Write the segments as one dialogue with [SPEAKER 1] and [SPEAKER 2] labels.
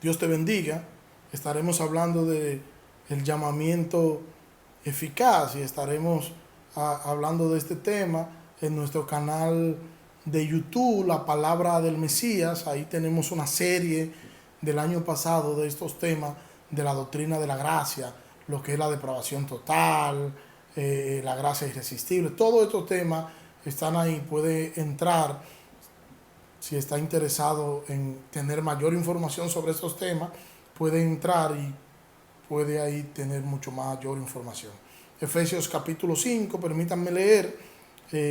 [SPEAKER 1] Dios te bendiga. Estaremos hablando de el llamamiento eficaz y estaremos hablando de este tema en nuestro canal de YouTube, La Palabra del Mesías. Ahí tenemos una serie del año pasado de estos temas de la doctrina de la gracia, lo que es la depravación total, la gracia irresistible. Todos estos temas están ahí. Puede entrar si está interesado en tener mayor información sobre estos temas, puede entrar y puede ahí tener mucho mayor información. Efesios capítulo 5, permítanme leer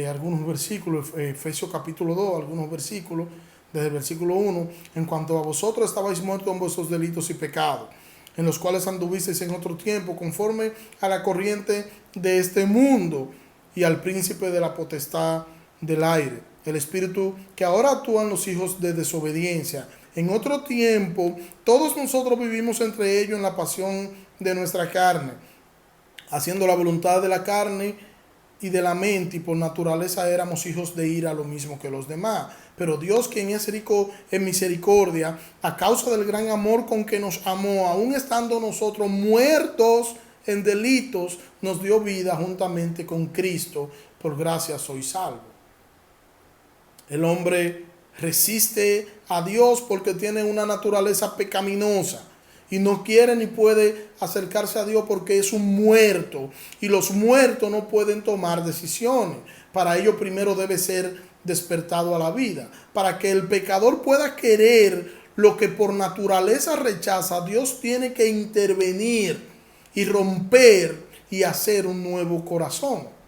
[SPEAKER 1] algunos versículos. Efesios capítulo 2, algunos versículos, desde el versículo 1. En cuanto a vosotros estabais muertos en vuestros delitos y pecados, en los cuales anduvisteis en otro tiempo, conforme a la corriente de este mundo y al príncipe de la potestad del aire, el espíritu que ahora actúan los hijos de desobediencia. En otro tiempo, todos nosotros vivimos entre ellos en la pasión de nuestra carne, haciendo la voluntad de la carne y de la mente, y por naturaleza éramos hijos de ira, lo mismo que los demás. Pero Dios, quien es rico en misericordia, a causa del gran amor con que nos amó, aun estando nosotros muertos en delitos, nos dio vida juntamente con Cristo. Por gracia sois salvos. El hombre resiste a Dios porque tiene una naturaleza pecaminosa y no quiere ni puede acercarse a Dios porque es un muerto, y los muertos no pueden tomar decisiones. Para ello primero debe ser despertado a la vida. Para que el pecador pueda querer lo que por naturaleza rechaza, Dios tiene que intervenir y romper y hacer un nuevo corazón.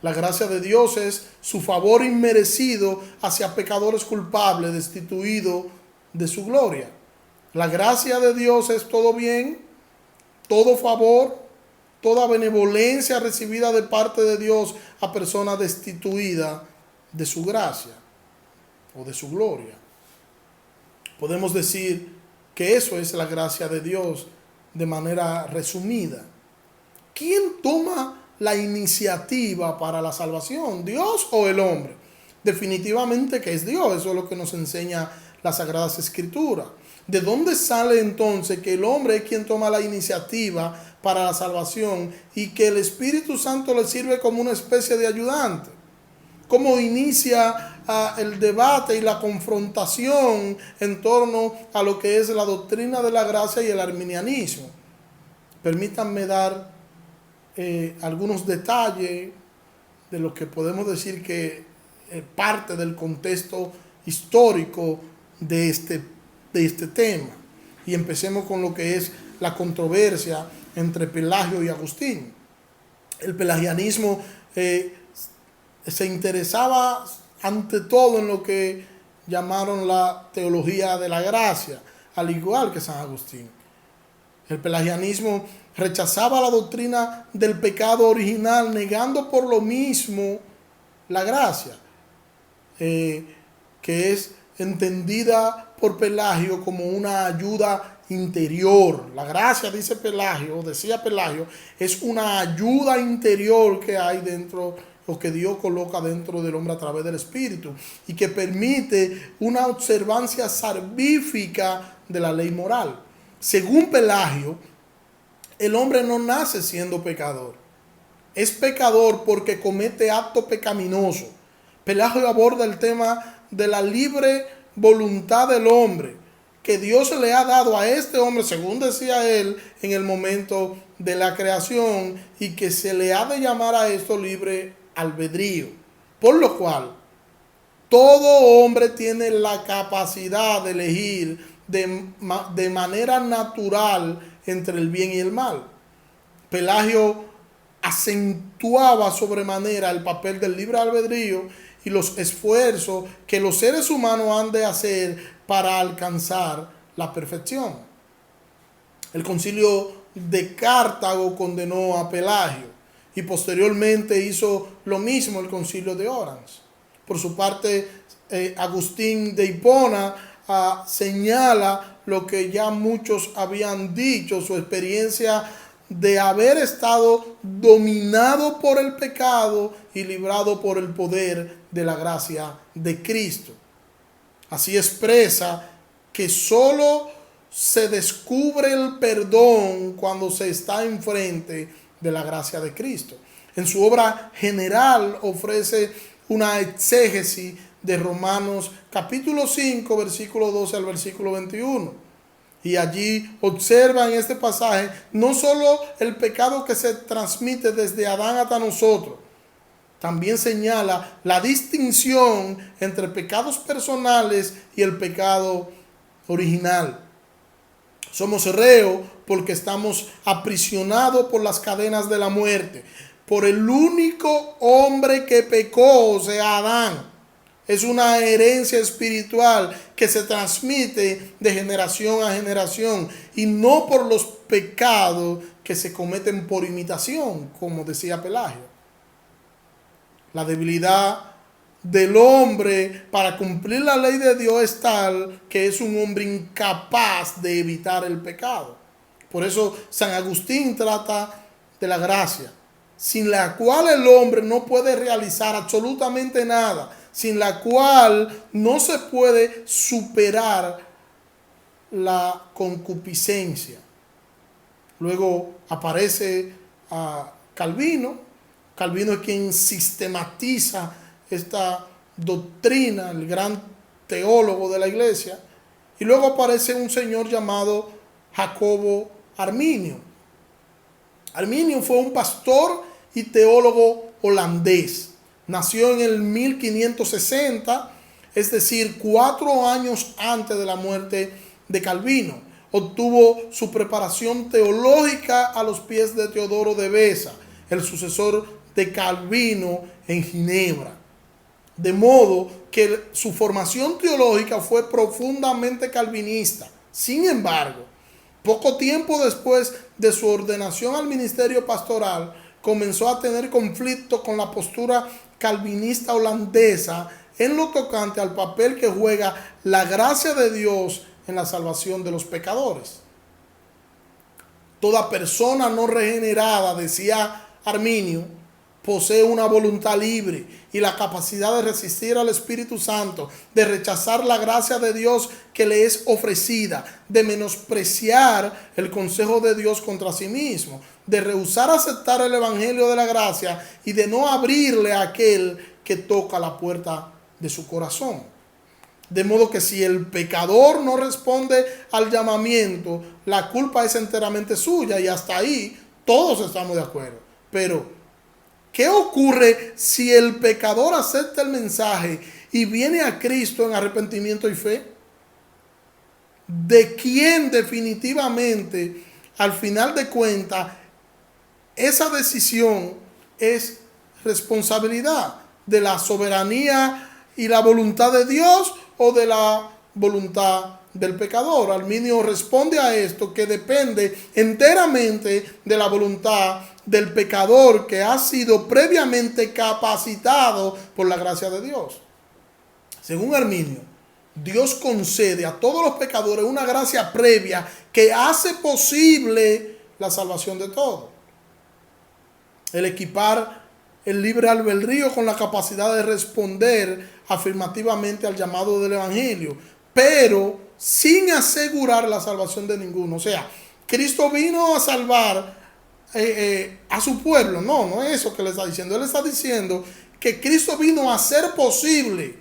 [SPEAKER 1] La gracia de Dios es su favor inmerecido hacia pecadores culpables, destituidos de su gloria. La gracia de Dios es todo bien, todo favor, toda benevolencia recibida de parte de Dios a personas destituidas de su gracia o de su gloria. Podemos decir que eso es la gracia de Dios de manera resumida. ¿Quién toma la iniciativa para la salvación? ¿Dios o el hombre? Definitivamente que es Dios. Eso es lo que nos enseña las Sagradas Escrituras. ¿De dónde sale entonces que el hombre es quien toma la iniciativa para la salvación y que el Espíritu Santo le sirve como una especie de ayudante? ¿Cómo inicia el debate y la confrontación en torno a lo que es la doctrina de la gracia y el arminianismo? Permítanme dar algunos detalles de lo que podemos decir que parte del contexto histórico de este tema. Y empecemos con lo que es la controversia entre Pelagio y Agustín. El pelagianismo se interesaba ante todo en lo que llamaron la teología de la gracia, al igual que San Agustín. El pelagianismo rechazaba la doctrina del pecado original, negando por lo mismo la gracia, que es entendida por Pelagio como una ayuda interior. La gracia, dice Pelagio, decía Pelagio, es una ayuda interior que hay dentro, lo que Dios coloca dentro del hombre a través del Espíritu, y que permite una observancia salvífica de la ley moral. Según Pelagio, el hombre no nace siendo pecador. Es pecador porque comete acto pecaminoso. Pelagio aborda el tema de la libre voluntad del hombre, que Dios le ha dado a este hombre, según decía él, en el momento de la creación, y que se le ha de llamar a esto libre albedrío. Por lo cual, todo hombre tiene la capacidad de elegir de manera natural entre el bien y el mal. Pelagio acentuaba sobremanera el papel del libre albedrío y los esfuerzos que los seres humanos han de hacer para alcanzar la perfección. El concilio de Cartago condenó a Pelagio y posteriormente hizo lo mismo el concilio de Orans. Por su parte, Agustín de Hipona señala lo que ya muchos habían dicho, su experiencia de haber estado dominado por el pecado y librado por el poder de la gracia de Cristo. Así expresa que solo se descubre el perdón cuando se está enfrente de la gracia de Cristo. En su obra general ofrece una exégesis de Romanos capítulo 5, versículo 12 al versículo 21. Y allí observa en este pasaje no solo el pecado que se transmite desde Adán hasta nosotros, también señala la distinción entre pecados personales y el pecado original. Somos reos porque estamos aprisionados por las cadenas de la muerte, por el único hombre que pecó, o sea, Adán. Es una herencia espiritual que se transmite de generación a generación y no por los pecados que se cometen por imitación, como decía Pelagio. La debilidad del hombre para cumplir la ley de Dios es tal que es un hombre incapaz de evitar el pecado. Por eso San Agustín trata de la gracia, sin la cual el hombre no puede realizar absolutamente nada, sin la cual no se puede superar la concupiscencia. Luego aparece Calvino. Calvino es quien sistematiza esta doctrina, el gran teólogo de la iglesia. Y luego aparece un señor llamado Jacobo Arminio. Arminio fue un pastor y teólogo holandés. Nació en el 1560, es decir, 4 años antes de la muerte de Calvino. Obtuvo su preparación teológica a los pies de Teodoro de Beza, el sucesor de Calvino en Ginebra. De modo que su formación teológica fue profundamente calvinista. Sin embargo, poco tiempo después de su ordenación al ministerio pastoral, comenzó a tener conflicto con la postura calvinista holandesa en lo tocante al papel que juega la gracia de Dios en la salvación de los pecadores. Toda persona no regenerada, decía Arminio, posee una voluntad libre y la capacidad de resistir al Espíritu Santo, de rechazar la gracia de Dios que le es ofrecida, de menospreciar el consejo de Dios contra sí mismo, de rehusar aceptar el Evangelio de la gracia y de no abrirle a aquel que toca la puerta de su corazón. De modo que si el pecador no responde al llamamiento, la culpa es enteramente suya y hasta ahí todos estamos de acuerdo. Pero ¿qué ocurre si el pecador acepta el mensaje y viene a Cristo en arrepentimiento y fe? ¿De quién definitivamente, al final de cuentas, esa decisión es responsabilidad de la soberanía y la voluntad de Dios o de la voluntad del pecador? Arminio responde a esto que depende enteramente de la voluntad del pecador que ha sido previamente capacitado por la gracia de Dios. Según Arminio, Dios concede a todos los pecadores una gracia previa que hace posible la salvación de todos. El equipar el libre albedrío con la capacidad de responder afirmativamente al llamado del Evangelio, pero sin asegurar la salvación de ninguno. O sea, Cristo vino a salvar a su pueblo. No es eso que le está diciendo. Él está diciendo que Cristo vino a hacer posible,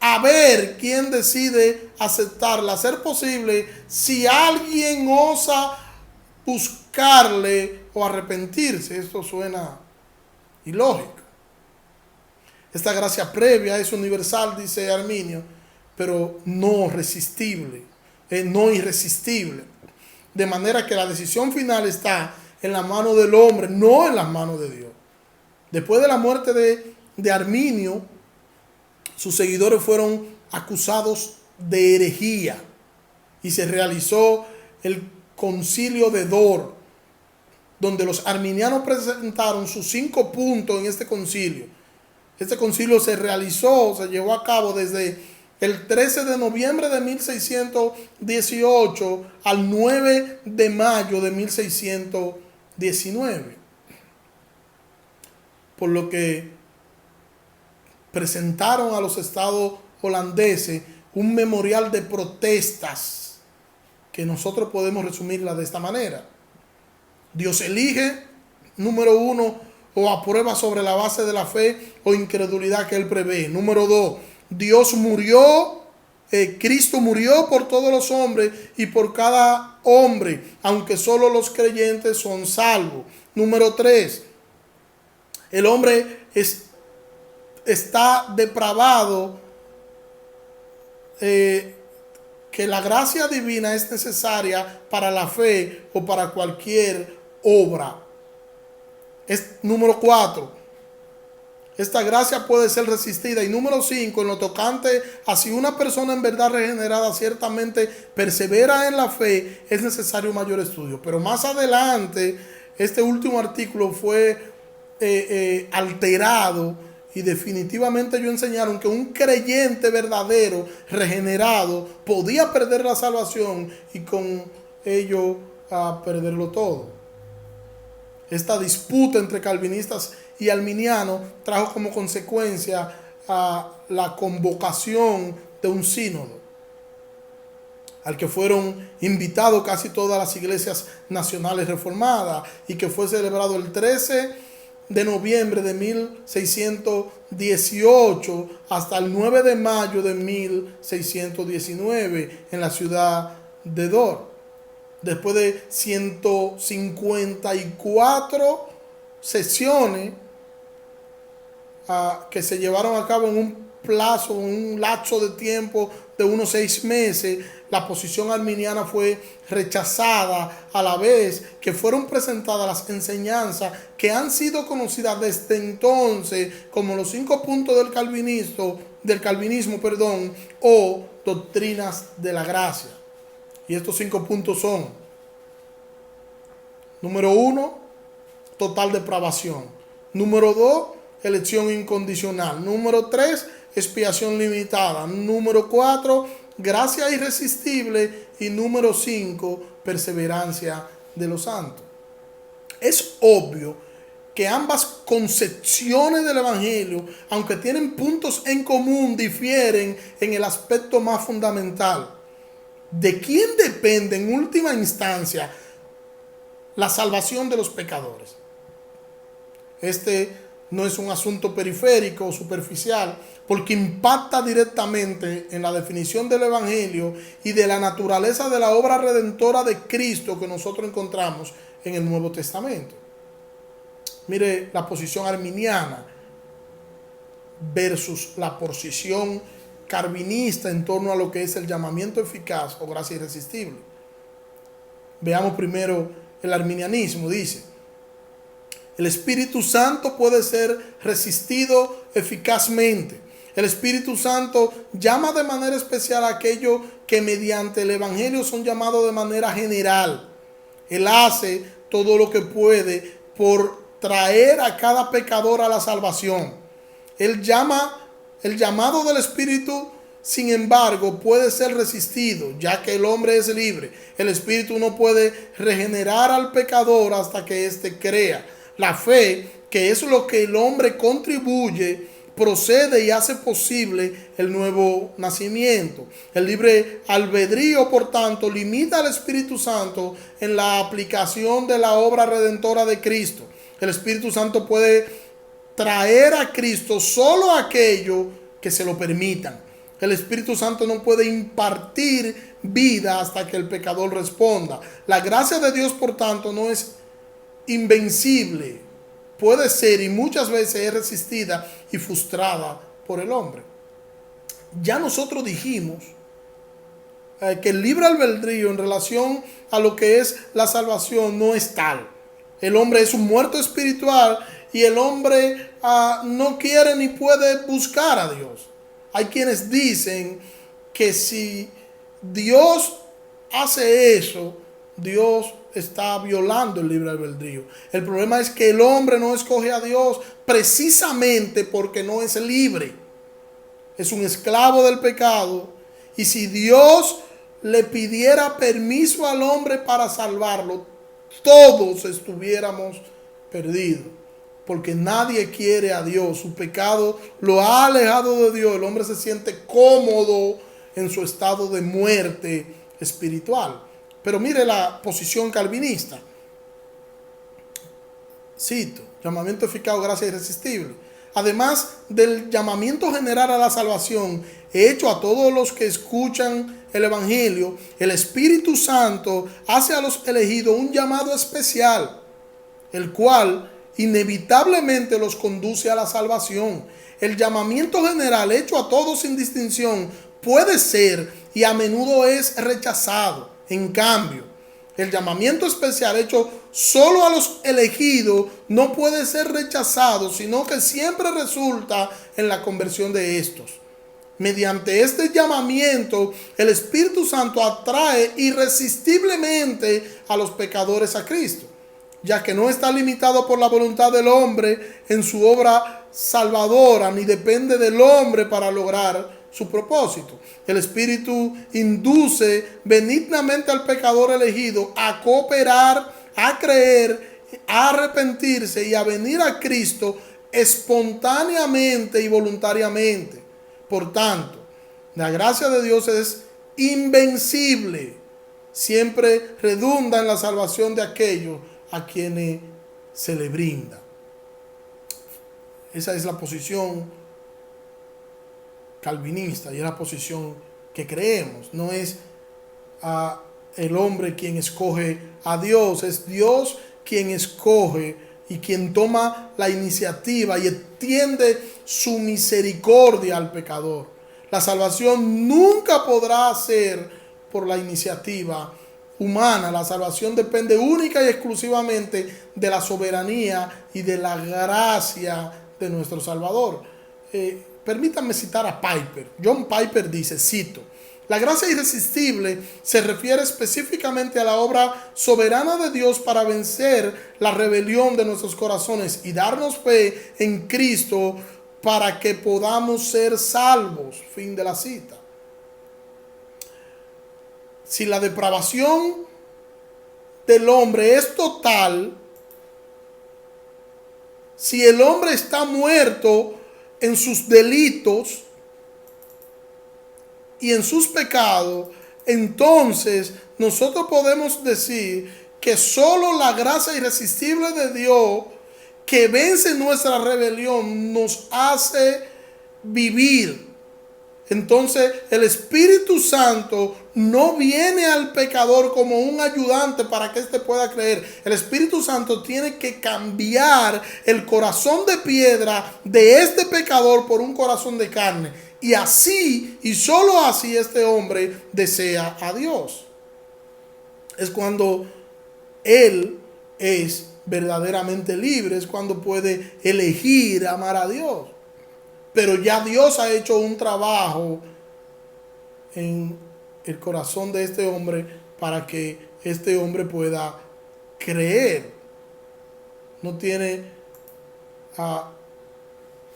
[SPEAKER 1] a ver quién decide aceptarla, hacer posible si alguien osa buscarle o arrepentirse. Esto suena ilógico. Esta gracia previa es universal, dice Arminio, pero no resistible, no irresistible. De manera que la decisión final está en la mano del hombre, no en las manos de Dios. Después de la muerte de Arminio, sus seguidores fueron acusados de herejía y se realizó el concilio de Dor, donde los arminianos presentaron sus 5 puntos en este concilio. Este concilio se llevó a cabo desde el 13 de noviembre de 1618 al 9 de mayo de 1619. Por lo que presentaron a los estados holandeses un memorial de protestas que nosotros podemos resumirla de esta manera. Dios elige, número uno, o aprueba sobre la base de la fe o incredulidad que Él prevé. Número dos, Dios murió, Cristo murió por todos los hombres y por cada hombre, aunque solo los creyentes son salvos. Número tres, el hombre está depravado, que la gracia divina es necesaria para la fe o para cualquier obra. Número 4, esta gracia puede ser resistida. Y número 5, en lo tocante a si una persona en verdad regenerada ciertamente persevera en la fe, es necesario mayor estudio. Pero más adelante, este último artículo fue alterado, y definitivamente ellos enseñaron que un creyente verdadero, regenerado, podía perder la salvación y con ello perderlo todo. Esta disputa entre calvinistas y arminianos trajo como consecuencia la convocación de un sínodo, al que fueron invitados casi todas las iglesias nacionales reformadas, y que fue celebrado el 13 de noviembre de 1618 hasta el 9 de mayo de 1619 en la ciudad de Dort. Después de 154 sesiones que se llevaron a cabo en un lapso de tiempo de unos 6 meses, la posición arminiana fue rechazada, a la vez que fueron presentadas las enseñanzas que han sido conocidas desde entonces como los 5 puntos del calvinismo, o doctrinas de la gracia. Y estos 5 puntos son: número 1, total depravación; número 2, elección incondicional; número 3, expiación limitada; número 4, gracia irresistible; y número 5, perseverancia de los santos. Es obvio que ambas concepciones del Evangelio, aunque tienen puntos en común, difieren en el aspecto más fundamental. ¿De quién depende en última instancia la salvación de los pecadores? Este no es un asunto periférico o superficial, porque impacta directamente en la definición del Evangelio y de la naturaleza de la obra redentora de Cristo que nosotros encontramos en el Nuevo Testamento. Mire la posición arminiana versus la posición calvinista en torno a lo que es el llamamiento eficaz o gracia irresistible. Veamos primero el arminianismo. Dice: el Espíritu Santo puede ser resistido eficazmente. El Espíritu Santo llama de manera especial a aquellos que mediante el Evangelio son llamados de manera general. Él hace todo lo que puede por traer a cada pecador a la salvación. El llamado del Espíritu, sin embargo, puede ser resistido, ya que el hombre es libre. El Espíritu no puede regenerar al pecador hasta que éste crea. La fe, que es lo que el hombre contribuye, procede y hace posible el nuevo nacimiento. El libre albedrío, por tanto, limita al Espíritu Santo en la aplicación de la obra redentora de Cristo. El Espíritu Santo puede traer a Cristo solo aquello que se lo permitan. El Espíritu Santo no puede impartir vida hasta que el pecador responda. La gracia de Dios, por tanto, no es invencible. Puede ser, y muchas veces es resistida y frustrada por el hombre. Ya nosotros dijimos que el libre albedrío en relación a lo que es la salvación no es tal. El hombre es un muerto espiritual y el hombre no quiere ni puede buscar a Dios. Hay quienes dicen que si Dios hace eso, Dios está violando el libre albedrío. El problema es que el hombre no escoge a Dios precisamente porque no es libre. Es un esclavo del pecado. Y si Dios le pidiera permiso al hombre para salvarlo, todos estuviéramos perdidos. Porque nadie quiere a Dios. Su pecado lo ha alejado de Dios. El hombre se siente cómodo en su estado de muerte espiritual. Pero mire la posición calvinista. Cito, llamamiento eficaz, gracia irresistible. Además del llamamiento general a la salvación hecho a todos los que escuchan el Evangelio, el Espíritu Santo hace a los elegidos un llamado especial, el cual inevitablemente los conduce a la salvación. El llamamiento general hecho a todos sin distinción puede ser y a menudo es rechazado. En cambio, el llamamiento especial hecho solo a los elegidos no puede ser rechazado, sino que siempre resulta en la conversión de estos. Mediante este llamamiento, el Espíritu Santo atrae irresistiblemente a los pecadores a Cristo, ya que no está limitado por la voluntad del hombre en su obra salvadora, ni depende del hombre para lograr su propósito. El Espíritu induce benignamente al pecador elegido a cooperar, a creer, a arrepentirse y a venir a Cristo espontáneamente y voluntariamente. Por tanto, la gracia de Dios es invencible. Siempre redunda en la salvación de aquellos a quienes se le brinda. Esa es la posición calvinista y es la posición que creemos. No es el hombre quien escoge a Dios, es Dios quien escoge y quien toma la iniciativa y extiende su misericordia al pecador. La salvación nunca podrá ser por la iniciativa humana. La salvación depende única y exclusivamente de la soberanía y de la gracia de nuestro Salvador. Permítanme citar a Piper. John Piper dice, cito: la gracia irresistible se refiere específicamente a la obra soberana de Dios para vencer la rebelión de nuestros corazones y darnos fe en Cristo para que podamos ser salvos. Fin de la cita. Si la depravación del hombre es total, si el hombre está muerto en sus delitos y en sus pecados, entonces nosotros podemos decir que solo la gracia irresistible de Dios que vence nuestra rebelión nos hace vivir. Entonces el Espíritu Santo no viene al pecador como un ayudante para que éste pueda creer. El Espíritu Santo tiene que cambiar el corazón de piedra de este pecador por un corazón de carne. Y así, y solo así, este hombre desea a Dios. Es cuando él es verdaderamente libre, es cuando puede elegir amar a Dios. Pero ya Dios ha hecho un trabajo en el corazón de este hombre para que este hombre pueda creer.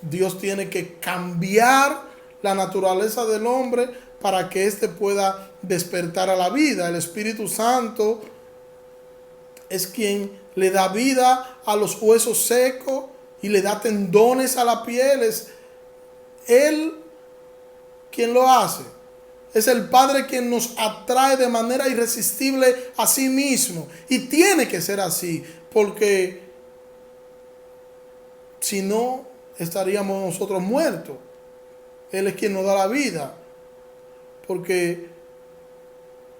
[SPEAKER 1] Dios tiene que cambiar la naturaleza del hombre para que éste pueda despertar a la vida. El Espíritu Santo es quien le da vida a los huesos secos y le da tendones a la piel. Es Él quien lo hace. Es el Padre quien nos atrae de manera irresistible a sí mismo. Y tiene que ser así, porque si no, estaríamos nosotros muertos. Él es quien nos da la vida. Porque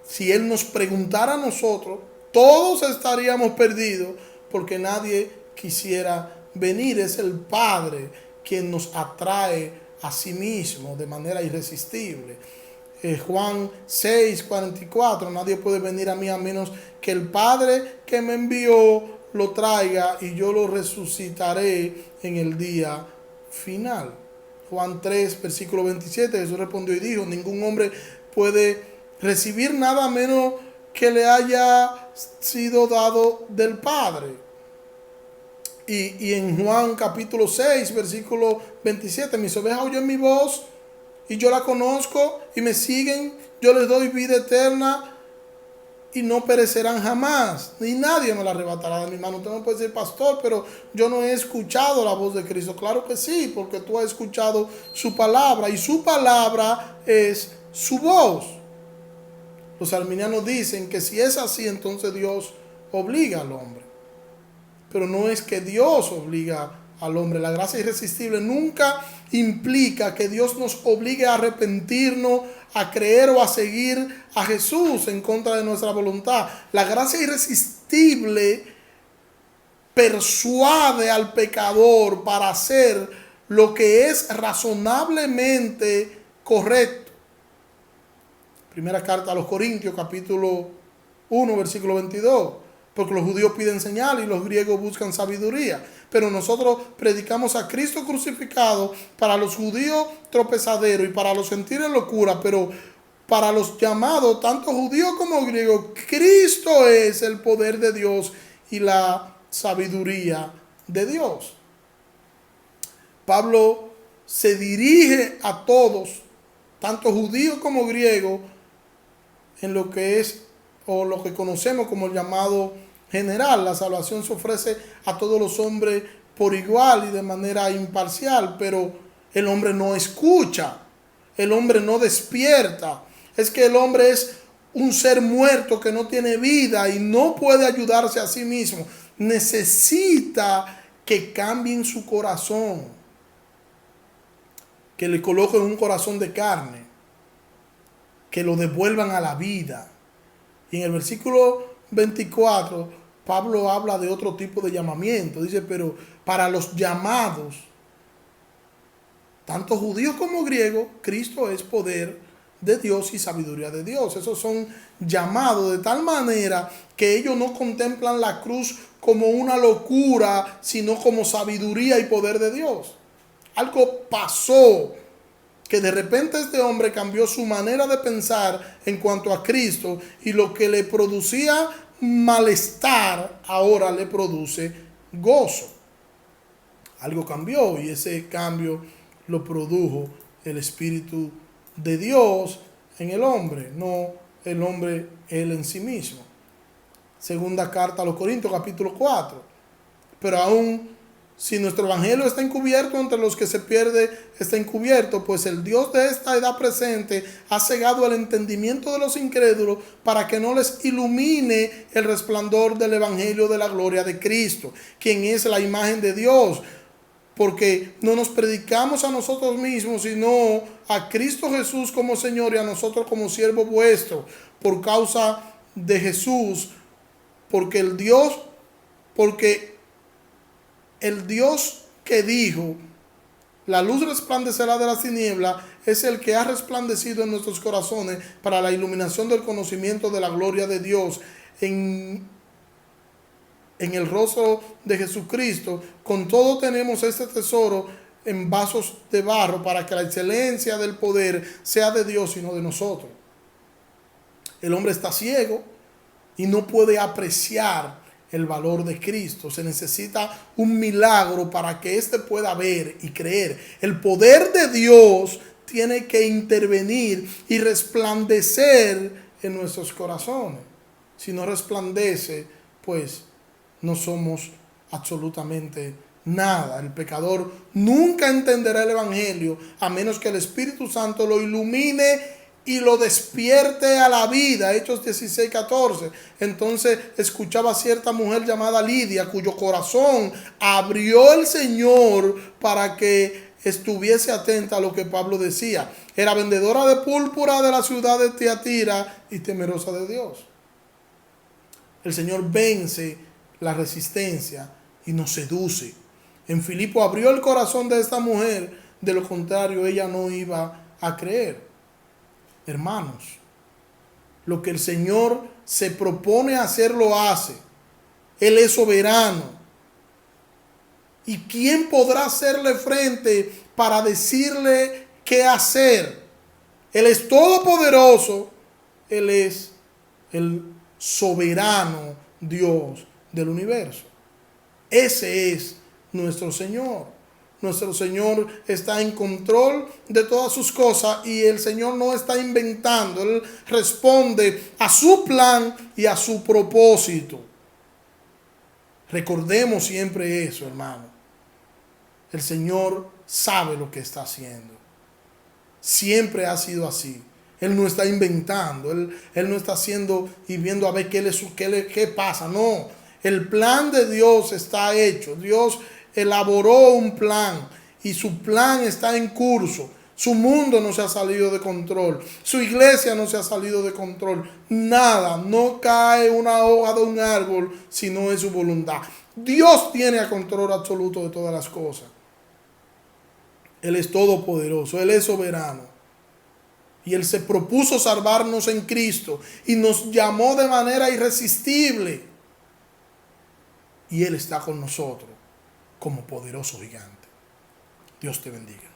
[SPEAKER 1] si Él nos preguntara a nosotros, todos estaríamos perdidos, porque nadie quisiera venir. Es el Padre quien nos atrae a sí mismo de manera irresistible. Juan 6:44, nadie puede venir a mí a menos que el Padre que me envió lo traiga y yo lo resucitaré en el día final. Juan 3, versículo 27, Jesús respondió y dijo: ningún hombre puede recibir nada menos que le haya sido dado del Padre. Y en Juan capítulo 6, versículo 27, mis ovejas oyen mi voz y yo la conozco y me siguen, yo les doy vida eterna y no perecerán jamás, ni nadie me la arrebatará de mi mano. Usted me puede decir: pastor, pero yo no he escuchado la voz de Cristo. Claro que sí, porque tú has escuchado su palabra y su palabra es su voz. Los arminianos dicen que si es así, entonces Dios obliga al hombre. Pero no es que Dios obliga al hombre. La gracia irresistible nunca implica que Dios nos obligue a arrepentirnos, a creer o a seguir a Jesús en contra de nuestra voluntad. La gracia irresistible persuade al pecador para hacer lo que es razonablemente correcto. Primera carta a los Corintios, capítulo 1, versículo 22. Porque los judíos piden señal y los griegos buscan sabiduría. Pero nosotros predicamos a Cristo crucificado, para los judíos tropezadero y para los gentiles locura. Pero para los llamados, tanto judíos como griegos, Cristo es el poder de Dios y la sabiduría de Dios. Pablo se dirige a todos, tanto judíos como griegos, en lo que es o lo que conocemos como el llamado general. La salvación se ofrece a todos los hombres por igual y de manera imparcial, pero el hombre no escucha, el hombre no despierta. Es que el hombre es un ser muerto que no tiene vida y no puede ayudarse a sí mismo. Necesita que cambien su corazón, que le coloquen un corazón de carne, que lo devuelvan a la vida. Y en el versículo 24, Pablo habla de otro tipo de llamamiento. Dice, pero para los llamados, tanto judíos como griegos, Cristo es poder de Dios y sabiduría de Dios. Esos son llamados de tal manera que ellos no contemplan la cruz como una locura, sino como sabiduría y poder de Dios. Algo pasó, que de repente este hombre cambió su manera de pensar en cuanto a Cristo, y lo que le producía malestar ahora le produce gozo. Algo cambió y ese cambio lo produjo el Espíritu de Dios en el hombre, no el hombre él en sí mismo. Segunda carta a los Corintios, capítulo 4. Pero aún si nuestro evangelio está encubierto, entre los que se pierde está encubierto, pues el Dios de esta edad presente ha cegado el entendimiento de los incrédulos para que no les ilumine el resplandor del evangelio de la gloria de Cristo, quien es la imagen de Dios. Porque no nos predicamos a nosotros mismos, sino a Cristo Jesús como Señor y a nosotros como siervo vuestro, por causa de Jesús, porque el Dios que dijo, la luz resplandecerá de las tinieblas, es el que ha resplandecido en nuestros corazones para la iluminación del conocimiento de la gloria de Dios en el rostro de Jesucristo. Con todo tenemos este tesoro en vasos de barro, para que la excelencia del poder sea de Dios y no de nosotros. El hombre está ciego y no puede apreciar el valor de Cristo. Se necesita un milagro para que éste pueda ver y creer. El poder de Dios tiene que intervenir y resplandecer en nuestros corazones. Si no resplandece, pues no somos absolutamente nada. El pecador nunca entenderá el evangelio a menos que el Espíritu Santo lo ilumine y lo despierte a la vida. Hechos 16:14. Entonces escuchaba a cierta mujer llamada Lidia, cuyo corazón abrió el Señor para que estuviese atenta a lo que Pablo decía. Era vendedora de púrpura de la ciudad de Tiatira y temerosa de Dios. El Señor vence la resistencia y nos seduce. En Filipo abrió el corazón de esta mujer, de lo contrario ella no iba a creer. Hermanos, lo que el Señor se propone hacer lo hace. Él es soberano. ¿Y quién podrá hacerle frente para decirle qué hacer? Él es todopoderoso. Él es el soberano Dios del universo. Ese es nuestro Señor. Nuestro Señor está en control de todas sus cosas y el Señor no está inventando. Él responde a su plan y a su propósito. Recordemos siempre eso, hermano. El Señor sabe lo que está haciendo. Siempre ha sido así. Él no está inventando, Él no está haciendo y viendo a ver qué pasa. No, el plan de Dios está hecho. Dios elaboró un plan y su plan está en curso. Su mundo no se ha salido de control. Su iglesia no se ha salido de control. Nada, no cae una hoja de un árbol si no es su voluntad. Dios tiene el control absoluto de todas las cosas. Él es todopoderoso, Él es soberano. Y Él se propuso salvarnos en Cristo y nos llamó de manera irresistible. Y Él está con nosotros como poderoso gigante. Dios te bendiga.